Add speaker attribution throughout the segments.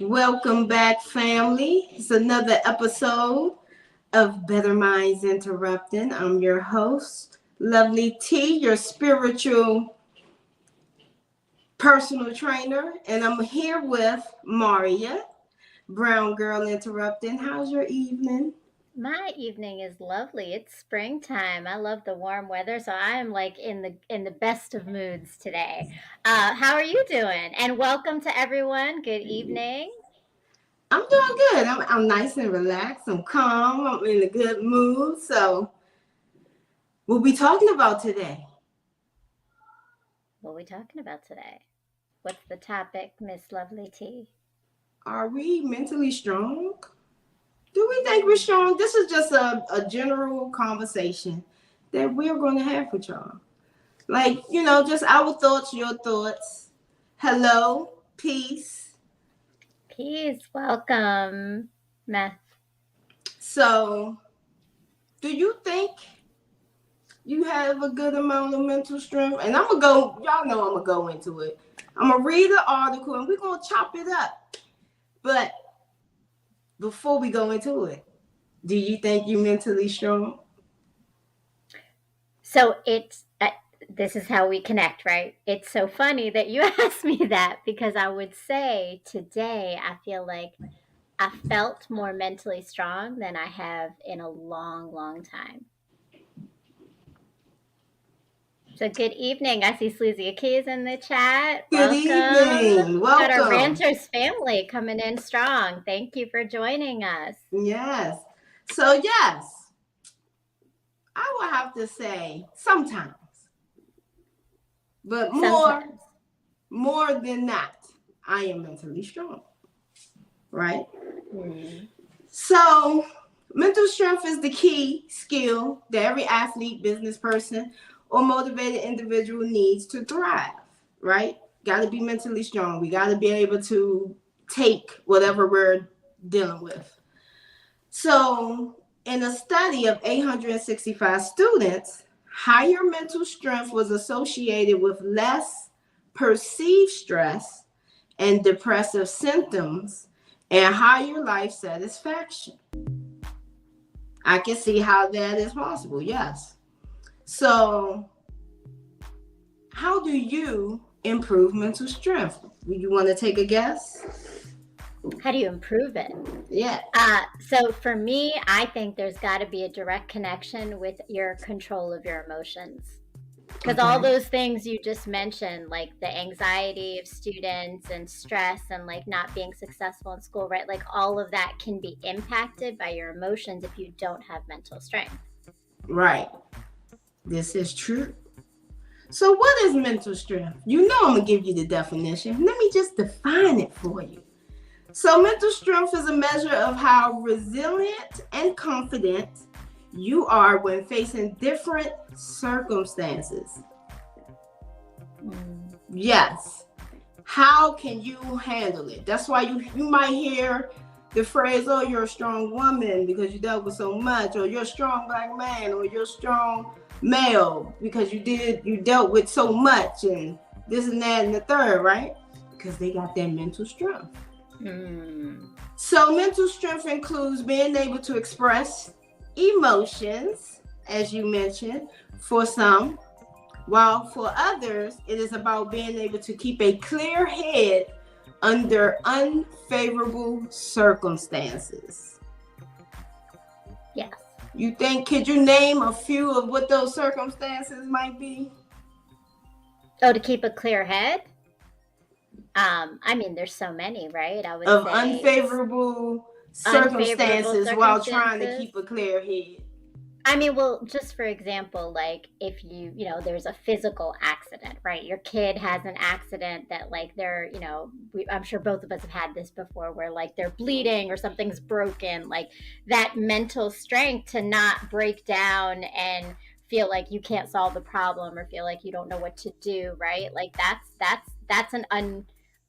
Speaker 1: Welcome back, family. It's another episode of Bettermindz Interrupting. I'm your host, Lovely T, your spiritual personal trainer, and I'm here with Maria, Brown Girl Interrupting. How's your evening?
Speaker 2: My evening is lovely. It's springtime. I love the warm weather, so I am like in the best of moods today. How are you doing? And welcome to everyone. Good evening.
Speaker 1: I'm doing good. I'm nice and relaxed. I'm calm. I'm in a good mood. So, what are we talking about today?
Speaker 2: What are we talking about today? What's the topic, Miss Lovely T?
Speaker 1: Are we mentally strong? Do we think we're strong? This is just a general conversation that we're going to have with y'all. Like, just our thoughts, your thoughts. Hello, peace.
Speaker 2: Peace, welcome, Meth.
Speaker 1: So, do you think you have a good amount of mental strength? And I'm going to go, y'all know I'm going to go into it. I'm going to read the article and we're going to chop it up. But before we go into it, do you think you're mentally strong?
Speaker 2: So this is how we connect, right? It's so funny that you asked me that because I would say today I feel like I felt more mentally strong than I have in a long, long time. So good evening. I see Sleazy Keys in the chat.
Speaker 1: Good evening. Welcome.
Speaker 2: Got our Ranters family coming in strong. Thank you for joining us.
Speaker 1: Yes. So yes, I would have to say sometimes, but more than that, I am mentally strong. Right? Mm-hmm. So mental strength is the key skill that every athlete, business person, or motivated individual needs to thrive, right? Got to be mentally strong. We got to be able to take whatever we're dealing with. So in a study of 865 students, higher mental strength was associated with less perceived stress and depressive symptoms and higher life satisfaction. I can see how that is possible, yes. So, how do you improve mental strength? You want to take a guess?
Speaker 2: How do you improve it?
Speaker 1: Yeah.
Speaker 2: So for me, I think there's got to be a direct connection with your control of your emotions. Because all those things you just mentioned, like the anxiety of students and stress and like not being successful in school, right? Like all of that can be impacted by your emotions if you don't have mental strength.
Speaker 1: Right. This is true. So what is mental strength? I'm going to give you the definition. Let me just define it for you. So mental strength is a measure of how resilient and confident you are when facing different circumstances. Yes. How can you handle it? That's why you might hear the phrase, oh, you're a strong woman because you dealt with so much, or you're a strong Black man, or you're a strong male because you dealt with so much, and this and that and the third, right? Because they got that mental strength. So mental strength includes being able to express emotions, as you mentioned, for some, while for others, it is about being able to keep a clear head under unfavorable circumstances.
Speaker 2: Yes.
Speaker 1: Could you name a few of what those circumstances might be?
Speaker 2: Oh, to keep a clear head? I mean, there's so many, right? I would
Speaker 1: Of
Speaker 2: say
Speaker 1: unfavorable circumstances while trying to keep a clear head.
Speaker 2: I mean, well, just for example, like if there's a physical accident, right? Your kid has an accident that like they're, I'm sure both of us have had this before where like they're bleeding or something's broken, like that mental strength to not break down and feel like you can't solve the problem or feel like you don't know what to do, right? Like that's an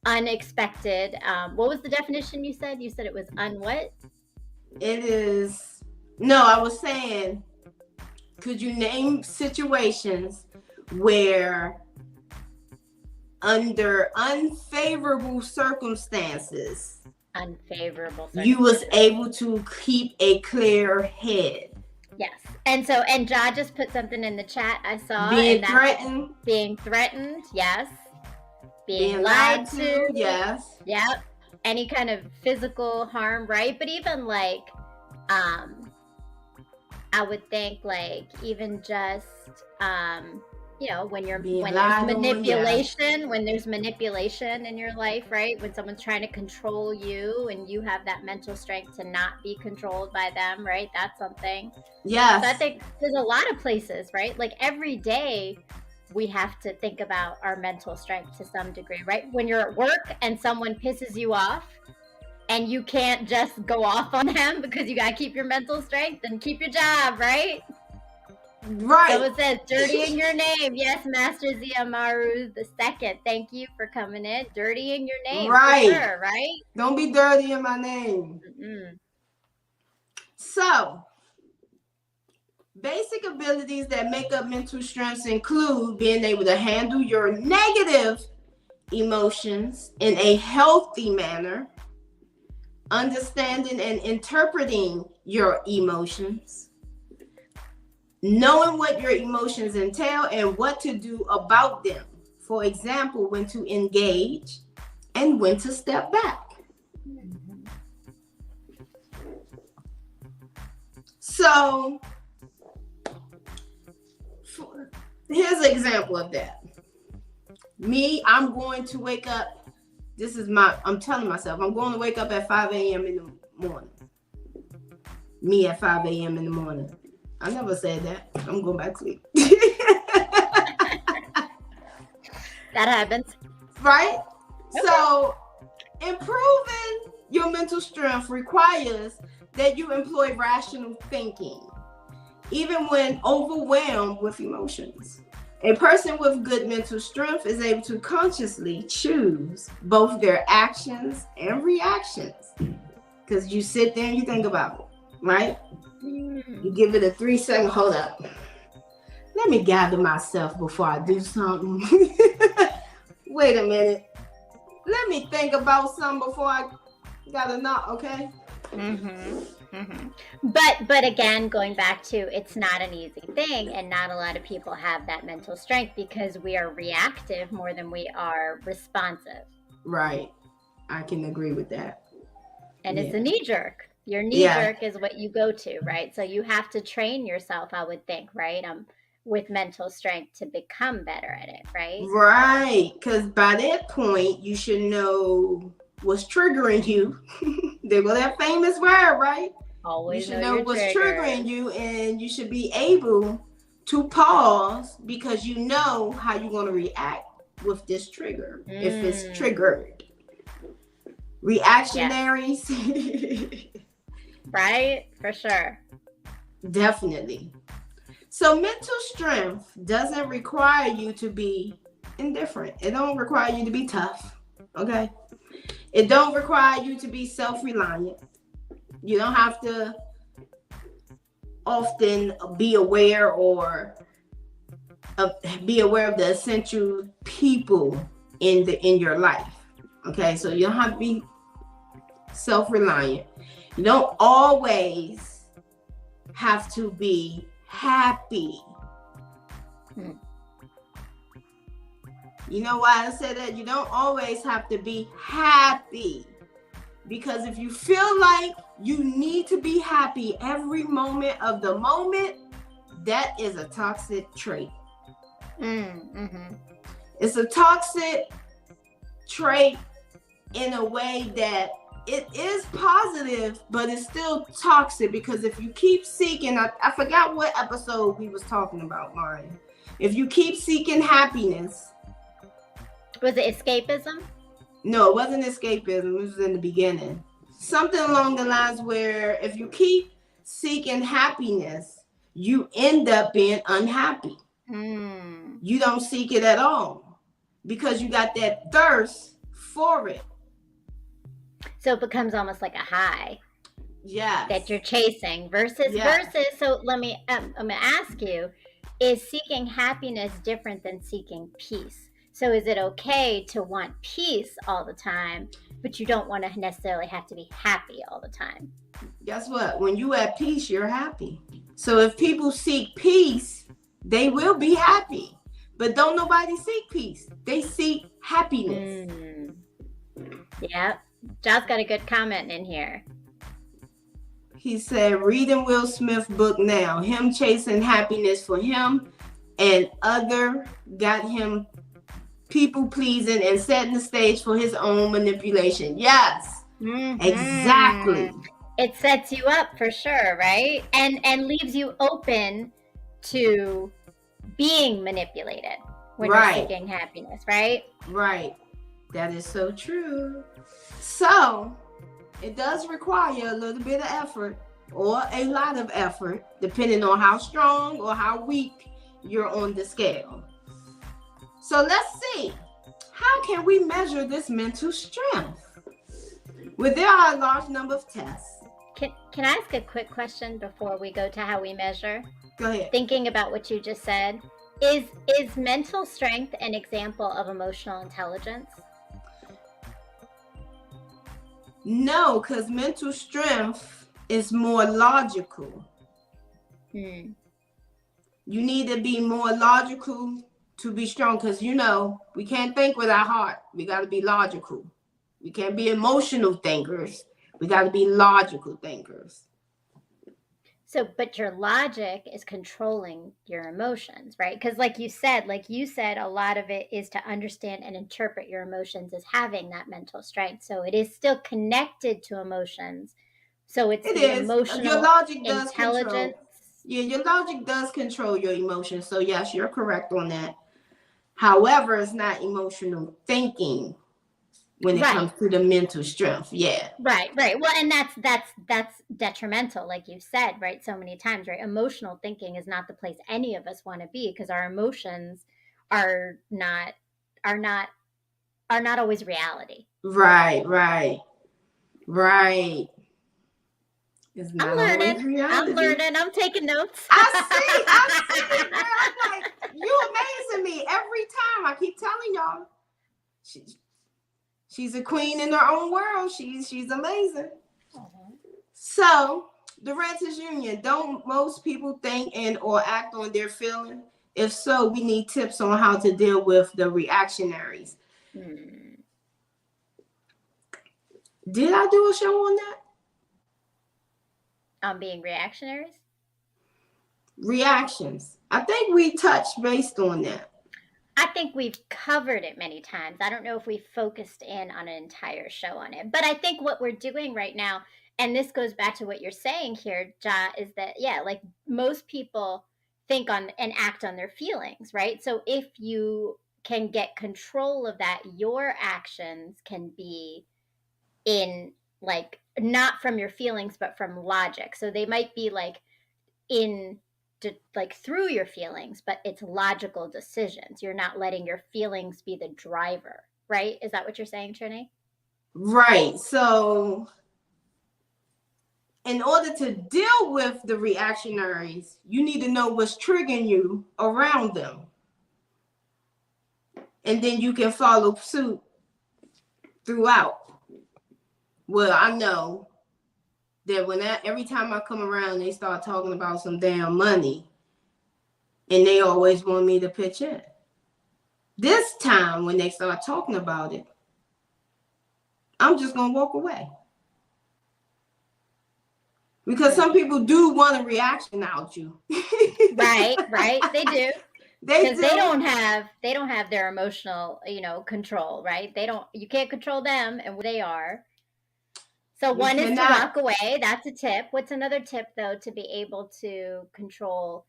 Speaker 2: unexpected. What was the definition you said? You said it was what?
Speaker 1: It is, no, I was saying, could you name situations where under unfavorable circumstances, you was able to keep a clear head?
Speaker 2: Yes. And Ja just put something in the chat I saw.
Speaker 1: Being threatened.
Speaker 2: Being threatened, yes. Being lied to,
Speaker 1: yes.
Speaker 2: Yep. Any kind of physical harm, right? But even like, I would think like even just, when there's manipulation in your life, right? When someone's trying to control you and you have that mental strength to not be controlled by them, right? That's something.
Speaker 1: Yes.
Speaker 2: So I think there's a lot of places, right? Like every day we have to think about our mental strength to some degree, right? When you're at work and someone pisses you off and you can't just go off on them because you got to keep your mental strength and keep your job, right?
Speaker 1: Right.
Speaker 2: So it says dirtying your name. Yes, Master Ziamaru the second. Thank you for coming in. Dirtying your name.
Speaker 1: Right.
Speaker 2: For sure, right?
Speaker 1: Don't be dirtying my name.
Speaker 2: Mm-mm.
Speaker 1: So, basic abilities that make up mental strengths include being able to handle your negative emotions in a healthy manner, understanding and interpreting your emotions, knowing what your emotions entail and what to do about them. For example, when to engage and when to step back. So, here's an example of that. Me, I'm going to wake up. I'm telling myself, I'm going to wake up at 5 a.m. in the morning. Me at 5 a.m. in the morning. I never said that. I'm going back to sleep.
Speaker 2: That happens.
Speaker 1: Right? Okay. So, improving your mental strength requires that you employ rational thinking, even when overwhelmed with emotions. A person with good mental strength is able to consciously choose both their actions and reactions. Because you sit there and you think about it, right? You give it a 3-second, hold up. Let me gather myself before I do something. Wait a minute. Let me think about something before I gotta knock, okay?
Speaker 2: But again, going back to, it's not an easy thing, and not a lot of people have that mental strength because we are reactive more than we are responsive.
Speaker 1: Right. I can agree with that.
Speaker 2: And it's a knee jerk. Your knee jerk is what you go to, right? So you have to train yourself, I would think, right? With mental strength to become better at it, right?
Speaker 1: Right. Because by that point, you should know what's triggering you. There go that famous word, right?
Speaker 2: Always
Speaker 1: you should know what's triggering you, and you should be able to pause because you know how you're going to react with this trigger if it's triggered. Reactionaries. Yes.
Speaker 2: Right? For sure.
Speaker 1: Definitely. So mental strength doesn't require you to be indifferent. It don't require you to be tough. Okay? It don't require you to be self-reliant. You don't have to often be aware of the essential people in your life. Okay, so you don't have to be self-reliant. You don't always have to be happy. You know why I said that? You don't always have to be happy. Because if you feel like you need to be happy every moment of the moment, that is a toxic trait.
Speaker 2: Mm-hmm.
Speaker 1: It's a toxic trait in a way that it is positive, but it's still toxic, because if you keep seeking, I forgot what episode we was talking about, Marion. If you keep seeking happiness.
Speaker 2: Was it escapism?
Speaker 1: No, it wasn't escapism. It was in the beginning. Something along the lines where if you keep seeking happiness, you end up being unhappy. You don't seek it at all because you got that thirst for it.
Speaker 2: So it becomes almost like a high.
Speaker 1: Yes.
Speaker 2: That you're chasing versus. So let me, I'm going to ask you, is seeking happiness different than seeking peace? So is it okay to want peace all the time, but you don't want to necessarily have to be happy all the time?
Speaker 1: Guess what? When you at peace, you're happy. So if people seek peace, they will be happy. But don't nobody seek peace. They seek happiness.
Speaker 2: Yeah. Josh got a good comment in here.
Speaker 1: He said, reading Will Smith book now. Him chasing happiness for him and other got him people pleasing and setting the stage for his own manipulation. Yes, exactly.
Speaker 2: It sets you up for sure, right? And leaves you open to being manipulated when you're seeking happiness, right?
Speaker 1: Right. That is so true. So it does require a little bit of effort or a lot of effort, depending on how strong or how weak you're on the scale. So let's see, how can we measure this mental strength? Well, there are a large number of tests.
Speaker 2: Can I ask a quick question before we go to how we measure?
Speaker 1: Go ahead.
Speaker 2: Thinking about what you just said, is mental strength an example of emotional intelligence?
Speaker 1: No, because mental strength is more logical. You need to be more logical to be strong, because we can't think with our heart. We got to be logical. We can't be emotional thinkers. We got to be logical thinkers.
Speaker 2: So, but your logic is controlling your emotions, right? Because like you said, a lot of it is to understand and interpret your emotions as having that mental strength. So it is still connected to emotions. So it's emotional
Speaker 1: your logic does
Speaker 2: intelligence.
Speaker 1: Your logic does control your emotions. So yes, you're correct on that. However, it's not emotional thinking when it comes to the mental strength. Yeah.
Speaker 2: Right. Well, and that's detrimental, like you said, right? So many times, right? Emotional thinking is not the place any of us want to be, because our emotions are not always reality.
Speaker 1: Right. It's not always reality.
Speaker 2: I'm learning. I'm taking notes.
Speaker 1: I see, girl. I'm like, you amazing me every time. I keep telling y'all. She's a queen in her own world. She's amazing. So the Renters Union, don't most people think and or act on their feeling? If so, we need tips on how to deal with the reactionaries. Did I do a show on that?
Speaker 2: On being reactionaries?
Speaker 1: Reactions. I think we touched based on that.
Speaker 2: I think we've covered it many times. I don't know if we focused in on an entire show on it. But I think what we're doing right now, and this goes back to what you're saying here, Ja, is that, like most people think on and act on their feelings, right? So if you can get control of that, your actions can be in like not from your feelings, but from logic. So they might be like through your feelings, but it's logical decisions. You're not letting your feelings be the driver, right? Is that what you're saying, Trini?
Speaker 1: Right. So in order to deal with the reactionaries, you need to know what's triggering you around them. And then you can follow suit throughout. Well, I know that every time I come around, they start talking about some damn money. And they always want me to pitch in. This time, when they start talking about it, I'm just going to walk away. Because some people do want a reaction out you.
Speaker 2: Right, they do.
Speaker 1: They do.
Speaker 2: They don't have their emotional, control, right? You can't control them and where they are. So one is to walk away. That's a tip. What's another tip though, to be able to control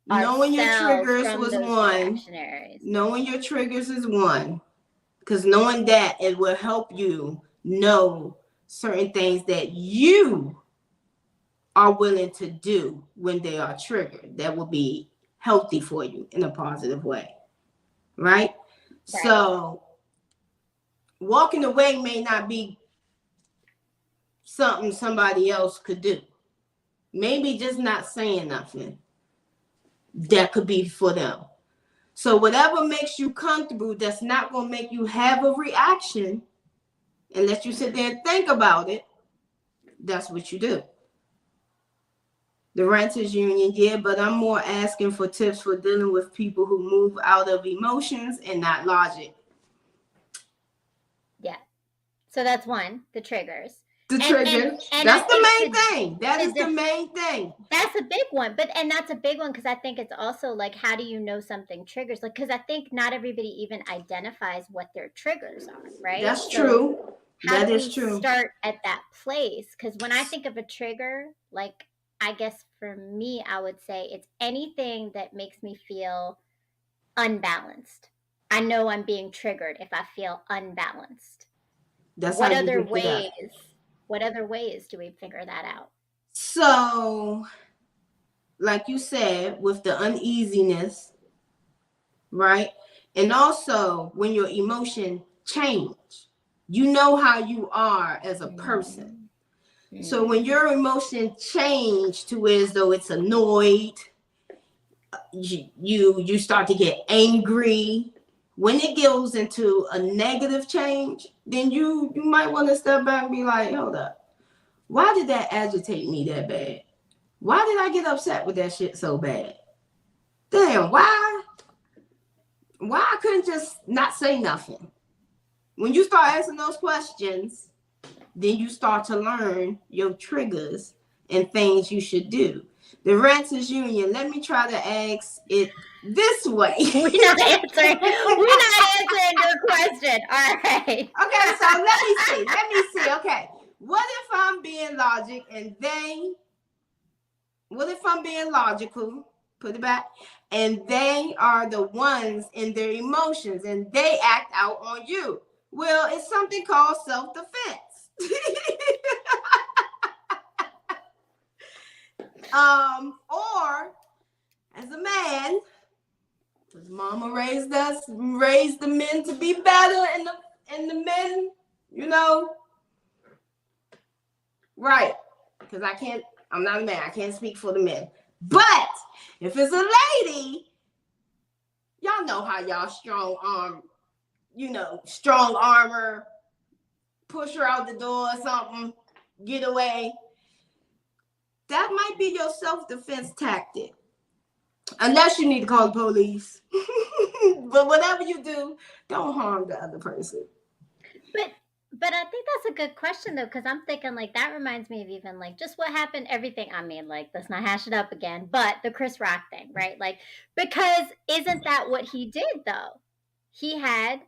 Speaker 1: knowing your triggers was one.
Speaker 2: Reactionaries?
Speaker 1: Knowing your triggers is one. Because knowing that, it will help you know certain things that you are willing to do when they are triggered. That will be healthy for you in a positive way. Right? So walking away may not be something somebody else could do. Maybe just not saying nothing. That could be for them. So whatever makes you comfortable, that's not going to make you have a reaction and let you sit there and think about it, that's what you do. The renters union, yeah, but I'm more asking for tips for dealing with people who move out of emotions and not logic. Yeah.
Speaker 2: So that's one, the triggers.
Speaker 1: The trigger. That's the main thing. That is the main thing.
Speaker 2: That's a big one. And that's a big one because I think it's also like, how do you know something triggers? Like, because I think not everybody even identifies what their triggers are, right?
Speaker 1: That's true. That is true.
Speaker 2: Start at that place. Because when I think of a trigger, like, I guess for me, I would say it's anything that makes me feel unbalanced. I know I'm being triggered if I feel unbalanced.
Speaker 1: That's
Speaker 2: what other ways? What other ways do we figure that out?
Speaker 1: So, like you said, with the uneasiness, right? And also when your emotion change, you know how you are as a person. Mm-hmm. So when your emotion change to as though it's annoyed, you start to get angry. When it goes into a negative change, then you might want to step back and be like, hold up. Why did that agitate me that bad? Why did I get upset with that shit so bad? Damn, why I couldn't just not say nothing? When you start asking those questions, then you start to learn your triggers and things you should do. The Renters Union, let me try to ask it this way.
Speaker 2: We're not answering your question. All right.
Speaker 1: Okay, so let me see. Okay. What if I'm being logic and what if I'm being logical? Put it back. And they are the ones in their emotions and they act out on you. Well, it's something called self-defense. Or as a man, because mama raised the men to be better, and the men, right? Because I'm not a man. I can't speak for the men. But if it's a lady, y'all know how y'all strong armor, push her out the door or something, get away. That might be your self-defense tactic. Unless you need to call the police. But whatever you do, don't harm the other person.
Speaker 2: But I think that's a good question, though, because I'm thinking, like, that reminds me of even, like, just what happened, everything. I mean, like, let's not hash it up again, but the Chris Rock thing, right? Like, because isn't that what he did, though? He had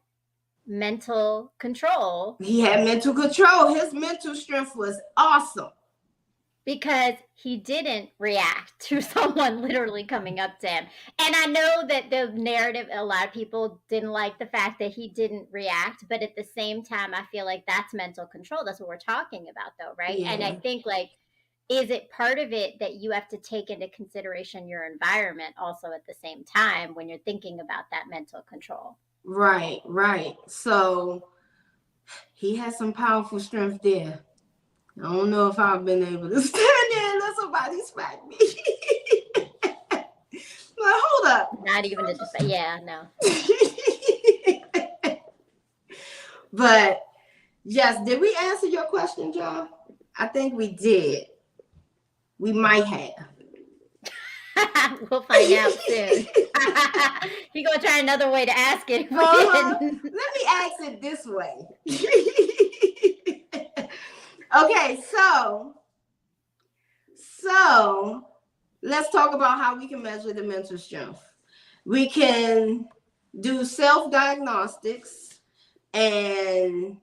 Speaker 2: mental control.
Speaker 1: He had mental control. His mental strength was awesome.
Speaker 2: Because he didn't react to someone literally coming up to him. And I know that the narrative, a lot of people didn't like the fact that he didn't react. But at the same time, I feel like that's mental control. That's what we're talking about, though, right? Yeah. And I think, like, is it part of it that you have to take into consideration your environment also at the same time when you're thinking about that mental control?
Speaker 1: Right. So he has some powerful strength there. I don't know if I've been able to stand there and let somebody smack me. Like, hold up.
Speaker 2: Not even to just, yeah, no.
Speaker 1: But yes, did we answer your question, John? I think we did. We might have.
Speaker 2: We'll find out soon. You're going to try another way to ask it.
Speaker 1: Let me ask it this way. Okay, so let's talk about how we can measure the mental strength. We can do self-diagnostics and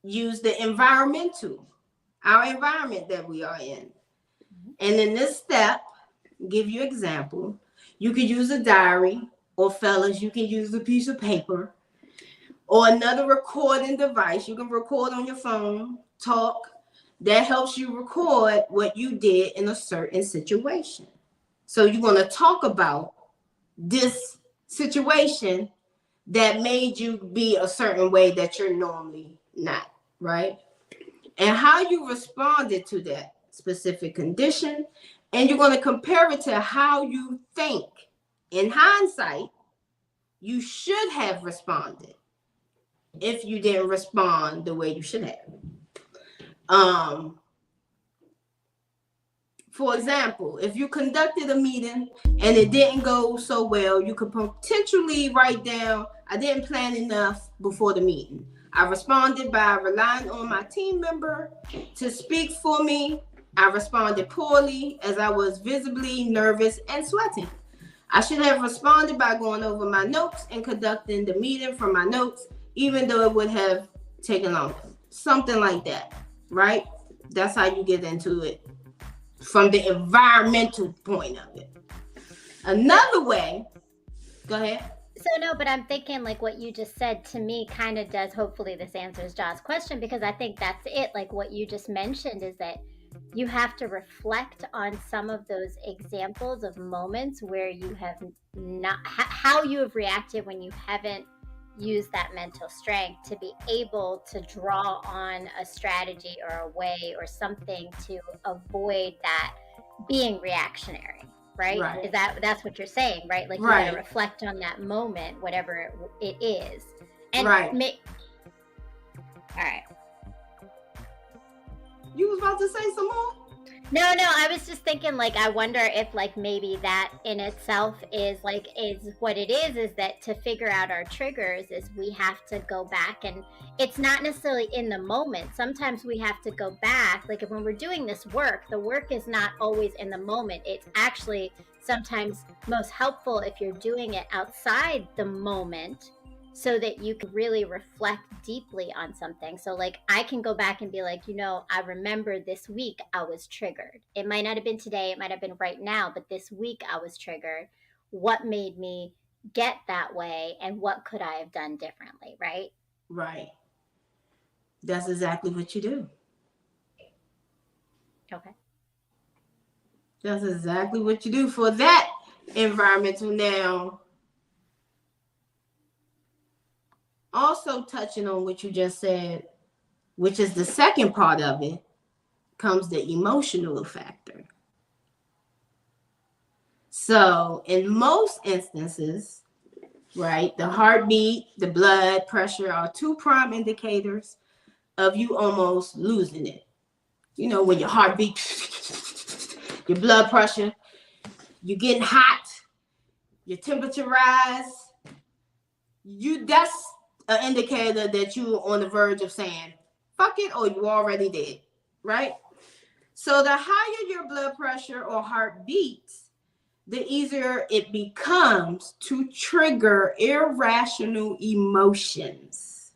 Speaker 1: use the our environment that we are in. And in this step, give you example, you could use a diary, or fellas, you can use a piece of paper or another recording device. You can record on your phone, talk. That helps you record what you did in a certain situation. So you're going to talk about this situation that made you be a certain way that you're normally not, right? And how you responded to that specific condition. And you're going to compare it to how you think, in hindsight, you should have responded if you didn't respond the way you should have. For example, if you conducted a meeting and it didn't go so well, you could potentially write down, I didn't plan enough before the meeting. I responded by relying on my team member to speak for me. I responded poorly as I was visibly nervous and sweating. I should have responded by going over my notes and conducting the meeting from my notes, even though it would have taken longer. Something like that, right? That's how you get into it from the environmental point of it. Another way, go ahead.
Speaker 2: So no, but I'm thinking like what you just said to me kind of does, hopefully this answers Josh's question, because I think that's it. Like what you just mentioned is that you have to reflect on some of those examples of moments where you have not, how you have reacted when you haven't used that mental strength to be able to draw on a strategy or a way or something to avoid that being reactionary, right? Is that's what you're saying, right? Like you gotta reflect on that moment, whatever it is. And all right.
Speaker 1: You was about to say some more?
Speaker 2: No, I was just thinking like, I wonder if like maybe that in itself is what it is that to figure out our triggers is we have to go back, and it's not necessarily in the moment. Sometimes we have to go back. Like when we're doing this work, the work is not always in the moment. It's actually sometimes most helpful if you're doing it outside the moment, so that you can really reflect deeply on something. So like I can go back and be like, I remember this week I was triggered. It might not have been today, it might have been right now, but this week I was triggered. What made me get that way, and what could I have done differently, right?
Speaker 1: Right. That's exactly what you do.
Speaker 2: Okay.
Speaker 1: That's exactly what you do for that environmental. Now, also touching on what you just said, which is the second part of it, comes the emotional factor. So in most instances, right, the heartbeat, the blood pressure are two prime indicators of you almost losing it. When your heartbeat, your blood pressure, you're getting hot, your temperature rise, that's an indicator that you're on the verge of saying, fuck it, or you already did, right? So the higher your blood pressure or heart beats, the easier it becomes to trigger irrational emotions.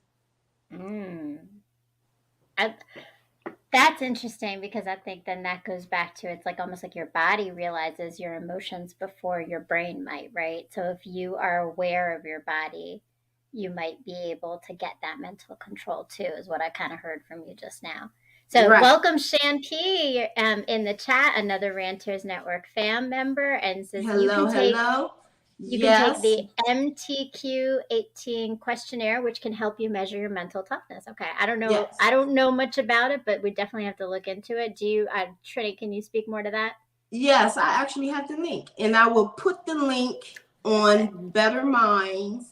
Speaker 2: That's interesting, because I think then that goes back to, it's like almost like your body realizes your emotions before your brain might, right? So if you are aware of your body, you might be able to get that mental control too, is what I kind of heard from you just now. So welcome Shan P in the chat, another Ranters Network fam member, and says
Speaker 1: hello.
Speaker 2: You can take the MTQ18 questionnaire, which can help you measure your mental toughness. Okay, I don't know. Yes. I don't know much about it, but we definitely have to look into it. Do you, Trinity? Can you speak more to that?
Speaker 1: Yes, I actually have the link, and I will put the link on Bettermindz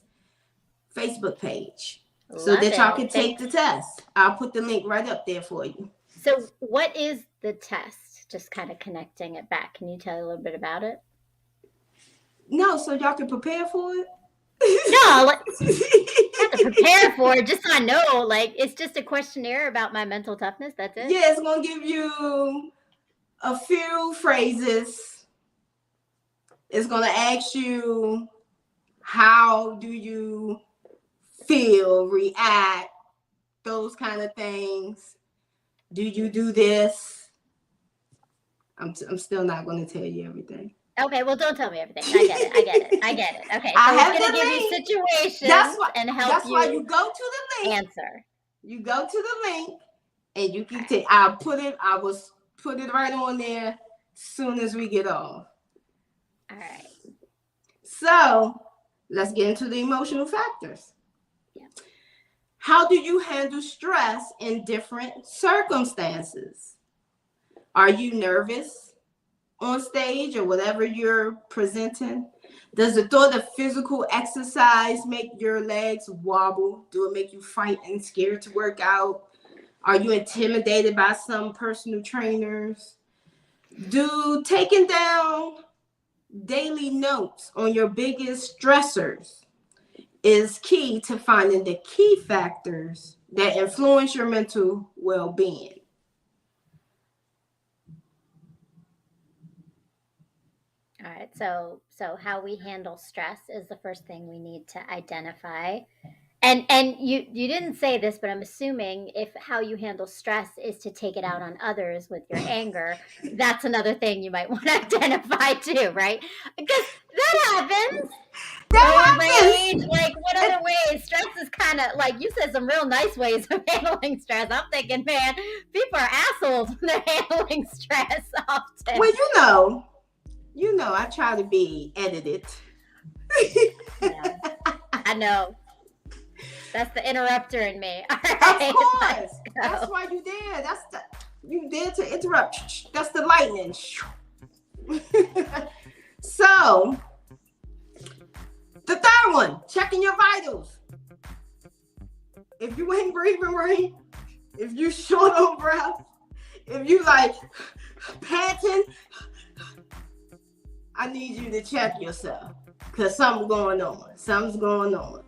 Speaker 1: Facebook page so that y'all can take the test. I'll put the link right up there for you.
Speaker 2: So, what is the test? just kind of connecting it back. Can you tell a little bit about it?
Speaker 1: No, so y'all can prepare for it?
Speaker 2: No, like, have to prepare for it, just so I know. Like, it's just a questionnaire about my mental toughness. That's it.
Speaker 1: Yeah, it's gonna give you a few phrases. It's gonna ask you, how do you feel, react, those kind of things. Do you do this? I'm still not gonna tell you everything.
Speaker 2: Okay, well, don't tell me everything. I get it. Okay, so it's going to give you situations and help
Speaker 1: why you go to the link.
Speaker 2: Answer.
Speaker 1: You go to the link, and you can take. I will put it right on there as soon as we get off.
Speaker 2: All right.
Speaker 1: So let's get into the emotional factors.
Speaker 2: Yeah.
Speaker 1: How do you handle stress in different circumstances? Are you nervous on stage or whatever you're presenting? Does the thought of physical exercise make your legs wobble? Do it make you frightened, scared to work out? Are you intimidated by some personal trainers? Do taking down daily notes on your biggest stressors is key to finding the key factors that influence your mental well-being.
Speaker 2: All right, so how we handle stress is the first thing we need to identify. And you didn't say this, but I'm assuming if how you handle stress is to take it out on others with your anger, that's another thing you might want to identify too, right? Because that happens. Rage, like what other ways? Stress is kind of like you said some real nice ways of handling stress. I'm thinking, man, people are assholes when they're handling stress often.
Speaker 1: Well, you know, I try to be edited.
Speaker 2: Yeah, I know. That's the interrupter in me. All right,
Speaker 1: of course. That's why you there. You there to interrupt. That's the lightning. So, the third one, checking your vitals. If you ain't breathing right, if you short on breath, if you like panting, I need you to check yourself because something's going on.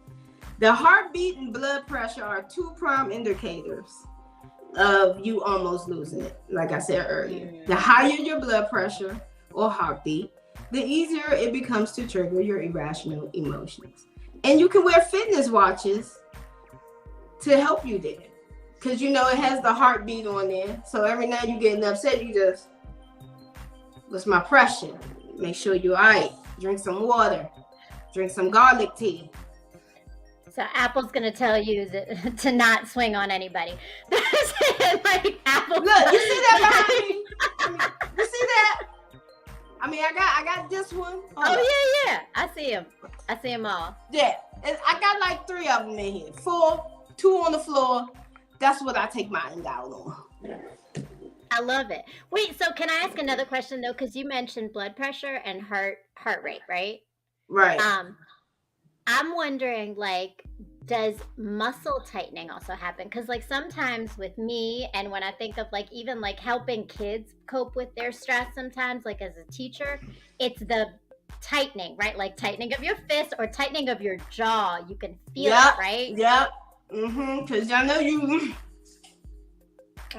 Speaker 1: The heartbeat and blood pressure are two prime indicators of you almost losing it. Like I said earlier, the higher your blood pressure or heartbeat, the easier it becomes to trigger your irrational emotions. And you can wear fitness watches to help you there. Because you know it has the heartbeat on there. So every night you getting upset, you just, what's my pressure? Make sure you're all right. Drink some water. Drink some garlic tea.
Speaker 2: So Apple's gonna tell you to not swing on anybody. Like Apple.
Speaker 1: Look, you see that behind me? You see that? I mean, I got this one.
Speaker 2: Yeah. I see them all.
Speaker 1: Yeah, I got like 3 of them in here. 4, 2 on the floor. That's what I take mine down on.
Speaker 2: I love it. Wait, so can I ask another question though? Because you mentioned blood pressure and heart rate, right?
Speaker 1: Right.
Speaker 2: I'm wondering, like, does muscle tightening also happen? Because, like, sometimes with me, and when I think of, like, even, like, helping kids cope with their stress sometimes, like, as a teacher, it's the tightening, right? Like, tightening of your fist or tightening of your jaw. You can feel it, right?
Speaker 1: Yep. Because I know you...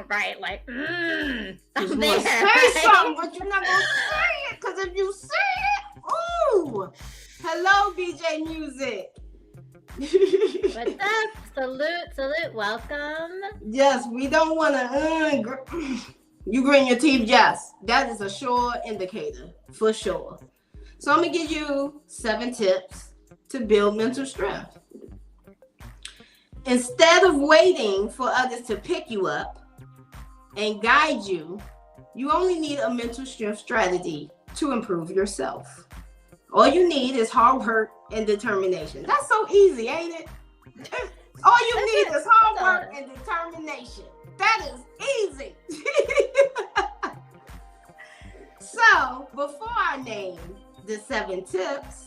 Speaker 2: Right, like,
Speaker 1: you want to say something, but you're not going to say it. Because if you say it, ooh... Hello, BJ Music.
Speaker 2: What's up? Salute, welcome.
Speaker 1: Yes, we don't want to. You grin your teeth, yes. That is a sure indicator, for sure. So I'm going to give you 7 tips to build mental strength. Instead of waiting for others to pick you up and guide you, you only need a mental strength strategy to improve yourself. All you need is hard work and determination. That's so easy, ain't it? All you need is hard work and determination. That is easy. So, before I name the 7 tips,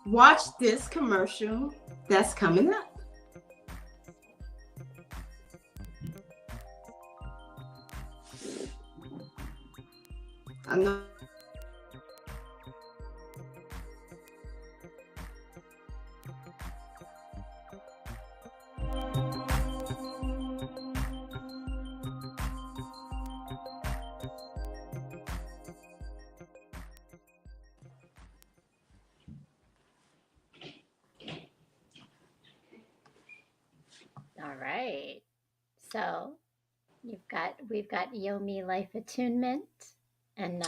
Speaker 1: watch this commercial that's coming up. I know.
Speaker 2: All right. So we've got Yomi Life Attunement, and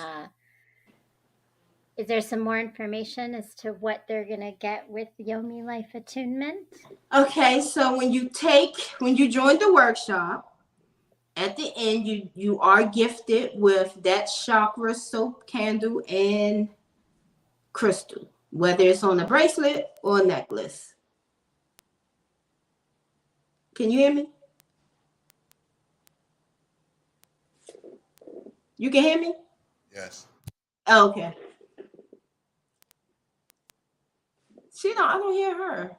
Speaker 2: is there some more information as to what they're gonna get with Yomi Life Attunement?
Speaker 1: Okay, so when you join the workshop, at the end you are gifted with that chakra soap candle and crystal, whether it's on a bracelet or a necklace. Can you hear me? You can hear me?
Speaker 3: Yes.
Speaker 1: Oh, okay. I don't hear her.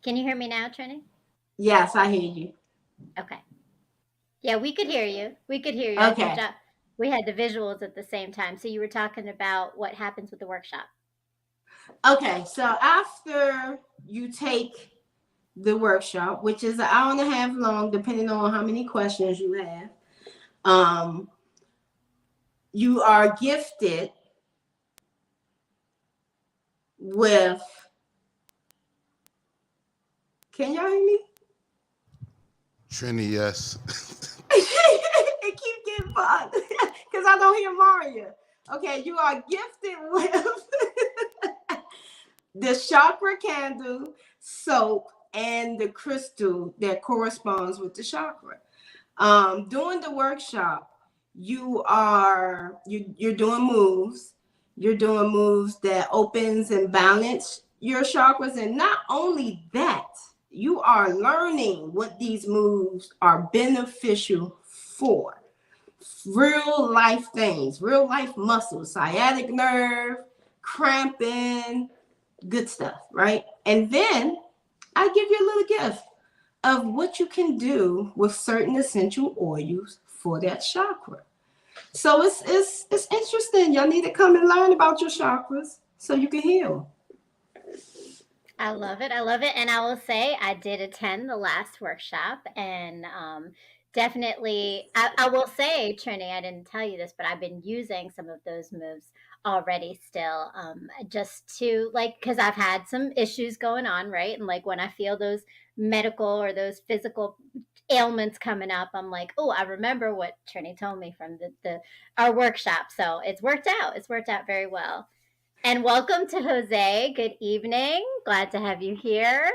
Speaker 2: Can you hear me now, Trini?
Speaker 1: Yes, I hear you.
Speaker 2: Okay. Yeah, we could hear you. We could hear you.
Speaker 1: Okay.
Speaker 2: We had the visuals at the same time. So you were talking about what happens with the workshop.
Speaker 1: Okay, so after you take the workshop, which is an hour and a half long, depending on how many questions you have, you are gifted with, can y'all hear me?
Speaker 3: Trini, yes.
Speaker 1: It keeps getting fun because I don't hear Maria. Okay, you are gifted with the chakra candle, soap, and the crystal that corresponds with the chakra. During the workshop, you're doing moves. You're doing moves that opens and balance your chakras, and not only that, you are learning what these moves are beneficial for. Real life things, real life muscles, sciatic nerve, cramping, good stuff, right? And then I give you a little gift of what you can do with certain essential oils for that chakra. So it's interesting. Y'all need to come and learn about your chakras so you can heal.
Speaker 2: I love it. I love it. And I will say I did attend the last workshop, and definitely, I will say, Trini, I didn't tell you this, but I've been using some of those moves already still, just to because I've had some issues going on, right? And when I feel those medical or those physical ailments coming up, I'm like, oh, I remember what Trini told me from our workshop. So it's worked out. It's worked out very well. And welcome to Jose. Good evening. Glad to have you here.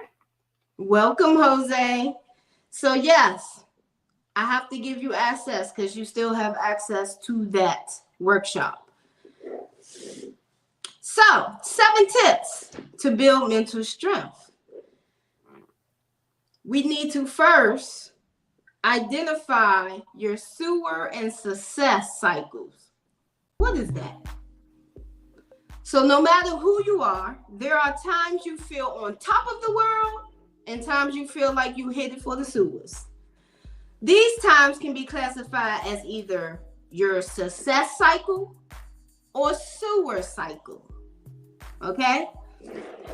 Speaker 1: Welcome, Jose. So yes, I have to give you access because you still have access to that workshop. So 7 tips to build mental strength. We need to first identify your sewer and success cycles. What is that? So no matter who you are, there are times you feel on top of the world and times you feel like you headed for the sewers. These times can be classified as either your success cycle or sewer cycle. Okay?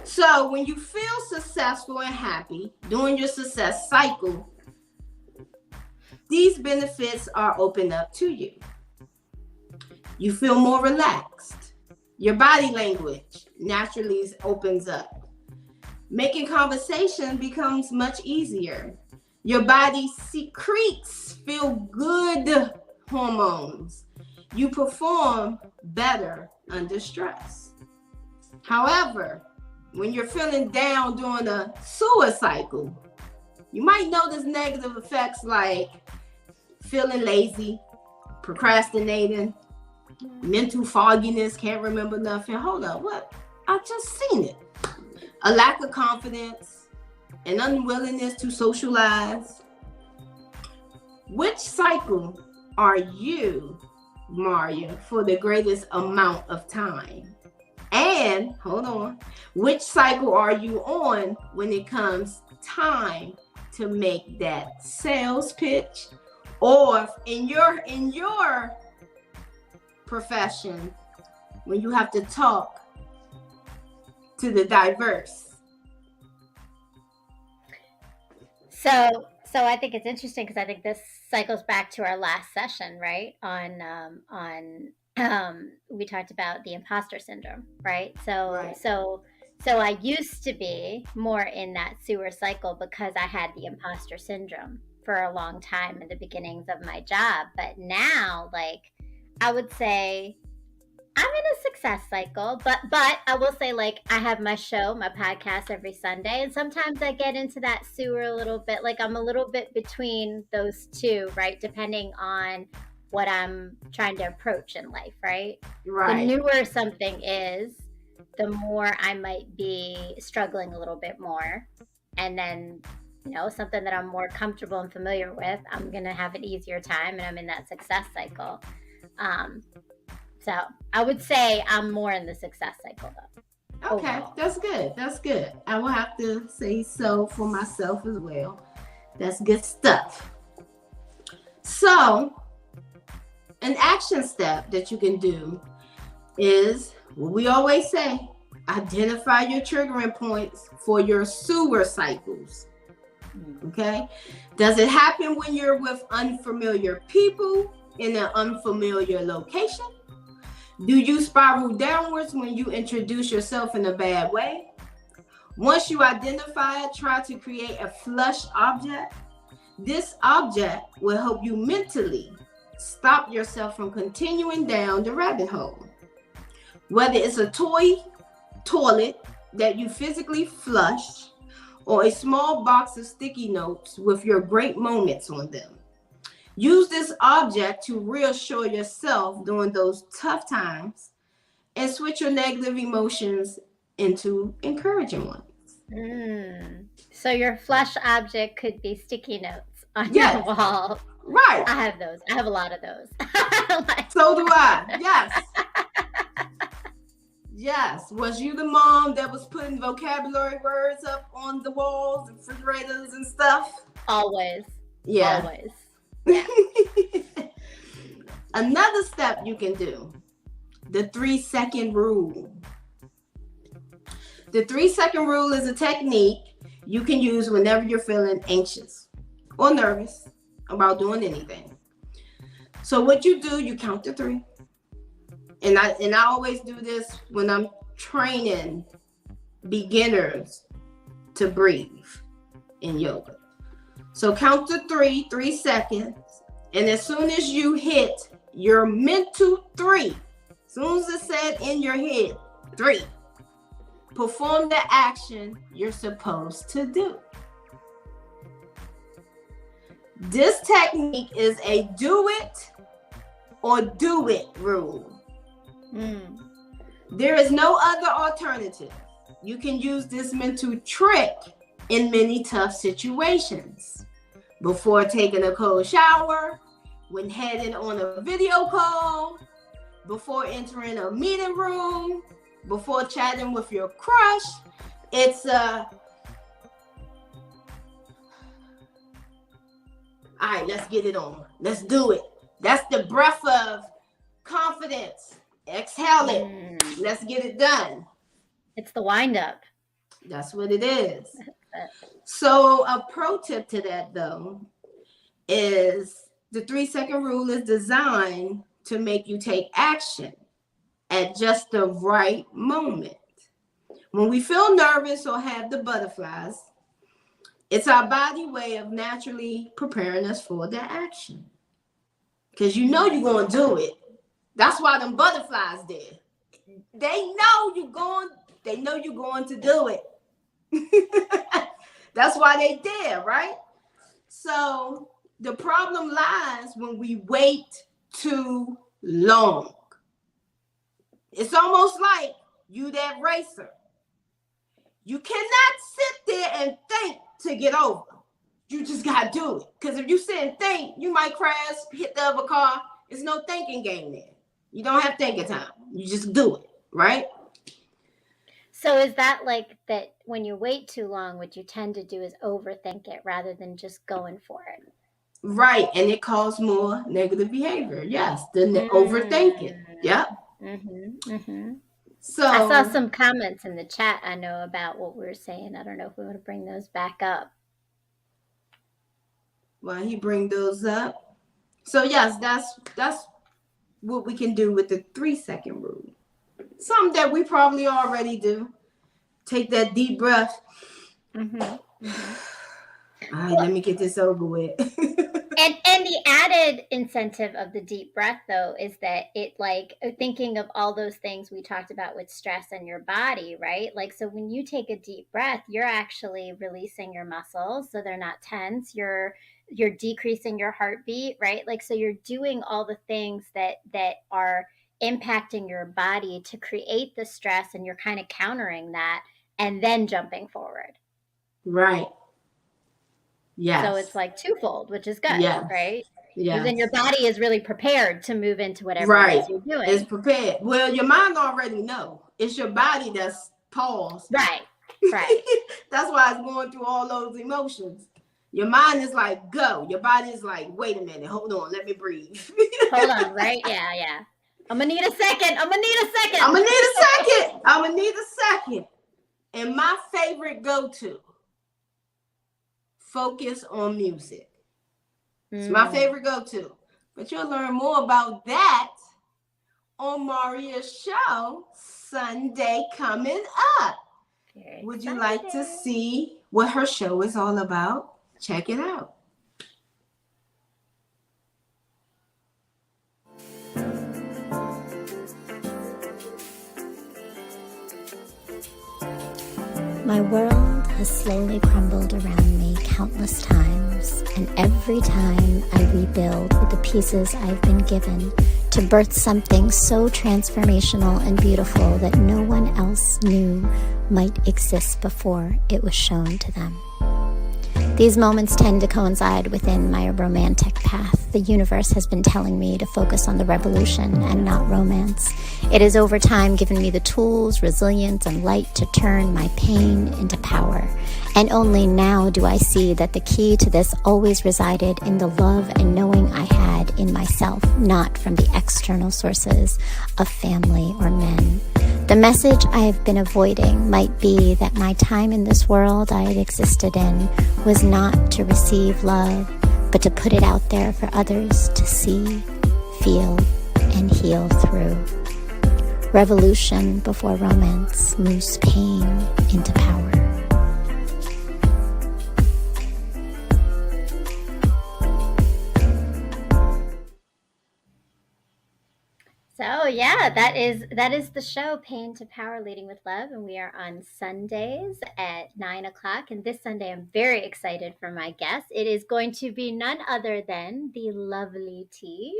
Speaker 1: So when you feel successful and happy during your success cycle, these benefits are opened up to you. You feel more relaxed. Your body language naturally opens up. Making conversation becomes much easier. Your body secretes feel good hormones. You perform better under stress. However, when you're feeling down during a sewer cycle, you might notice negative effects like feeling lazy, procrastinating, mental fogginess, can't remember nothing. Hold up, what? I just seen it. A lack of confidence, an unwillingness to socialize. Which cycle are you, Maria, for the greatest amount of time? And hold on, which cycle are you on when it comes time to make that sales pitch, or in your profession when you have to talk to the diverse?
Speaker 2: So I think it's interesting because I think this cycles back to our last session, right? We talked about the imposter syndrome, right?
Speaker 1: Right.
Speaker 2: So I used to be more in that sewer cycle because I had the imposter syndrome for a long time in the beginnings of my job. But now, like, I would say I'm in a success cycle, but I will say, like, I have my show, my podcast every Sunday, and sometimes I get into that sewer a little bit. Like, I'm a little bit between those two, right? Depending on what I'm trying to approach in life, right?
Speaker 1: Right.
Speaker 2: The newer something is, the more I might be struggling a little bit more. And then, something that I'm more comfortable and familiar with, I'm going to have an easier time, and I'm in that success cycle. So I would say I'm more in the success cycle, though.
Speaker 1: Okay, overall. That's good. That's good. I will have to say so for myself as well. That's good stuff. So, an action step that you can do is what we always say: identify your triggering points for your sewer cycles. Okay? Does it happen when you're with unfamiliar people in an unfamiliar location? Do you spiral downwards when you introduce yourself in a bad way? Once you identify it, try to create a flush object. This object will help you mentally stop yourself from continuing down the rabbit hole. Whether it's a toy toilet that you physically flush, or a small box of sticky notes with your great moments on them. Use this object to reassure yourself during those tough times and switch your negative emotions into encouraging ones.
Speaker 2: So your flush object could be sticky notes on your wall.
Speaker 1: Right.
Speaker 2: I have those. I have a lot of those.
Speaker 1: So do I. Yes. Yes. Was you the mom that was putting vocabulary words up on the walls and refrigerators and stuff?
Speaker 2: Always.
Speaker 1: Yeah.
Speaker 2: Always. Yeah.
Speaker 1: Another step you can do, the 3-second rule. The 3-second rule is a technique you can use whenever you're feeling anxious or nervous about doing anything. So what you do, you count to 3. And I always do this when I'm training beginners to breathe in yoga. So count to 3 seconds. And as soon as you hit your mental 3, as soon as it's said in your head, 3, perform the action you're supposed to do. This technique is a do it or do it rule. There is no other alternative. You can use this mental trick in many tough situations. Before taking a cold shower, when heading on a video call, before entering a meeting room, before chatting with your crush. It's all right, let's get it on. Let's do it. That's the breath of confidence. Exhale it. Let's get it done.
Speaker 2: It's the wind up.
Speaker 1: That's what it is. So a pro tip to that, though, is the 3-second rule is designed to make you take action at just the right moment. When we feel nervous or have the butterflies, it's our body way of naturally preparing us for the action. Because you know you're going to do it. That's why them butterflies there. They know you're going to do it. That's why they there, right? So the problem lies when we wait too long. It's almost like you that racer. You cannot sit there and think to get over. You just got to do it. Because if you sit and think, you might crash, hit the other car. It's no thinking game there. You don't have thinking time. You just do it, right?
Speaker 2: So is that like that when you wait too long, what you tend to do is overthink it rather than just going for it?
Speaker 1: Right. And it causes more negative behavior. Yes. The overthinking. Yep. So
Speaker 2: I saw some comments in the chat, I know, about what we were saying. I don't know if we want to bring those back up.
Speaker 1: while he bring those up. So yes, that's what we can do with the 3-second rule. Something that we probably already do. Take that deep breath. All right, let me get this over with.
Speaker 2: And the added incentive of the deep breath, though, is that it, like, thinking of all those things we talked about with stress in your body, right? Like, so when you take a deep breath, you're actually releasing your muscles so they're not tense. You're decreasing your heartbeat, right? Like, so you're doing all the things that are impacting your body to create the stress, and you're kind of countering that and then jumping forward.
Speaker 1: Right. Yes.
Speaker 2: So it's like twofold, which is good,
Speaker 1: yes.
Speaker 2: right?
Speaker 1: Yeah.
Speaker 2: Because then your body is really prepared to move into whatever
Speaker 1: right.
Speaker 2: it is you're doing.
Speaker 1: It's prepared. Well, your mind already know. It's your body that's paused.
Speaker 2: Right. Right.
Speaker 1: That's why it's going through all those emotions. Your mind is like, go. Your body is like, wait a minute, hold on, let me breathe.
Speaker 2: Hold on, right? Yeah. I'm gonna need a second.
Speaker 1: I'm gonna need a second. And my favorite go-to, focus on music. It's my favorite go-to. But you'll learn more about that on Maria's show Sunday coming up. Would you like to see what her show is all about? Check it out.
Speaker 4: My world has slowly crumbled around me countless times, and every time I rebuild with the pieces I've been given to birth something so transformational and beautiful that no one else knew might exist before it was shown to them. These moments tend to coincide within my romantic path. The universe has been telling me to focus on the revolution and not romance. It has over time given me the tools, resilience, and light to turn my pain into power. And only now do I see that the key to this always resided in the love and knowing I had in myself, not from the external sources of family or men. The message I have been avoiding might be that my time in this world I had existed in was not to receive love, but to put it out there for others to see, feel, and heal through. Revolution before romance moves pain into power.
Speaker 2: So yeah, that is the show, Pain to Power, Leading with Love, and we are on Sundays at 9:00. And this Sunday, I'm very excited for my guest. It is going to be none other than the lovely T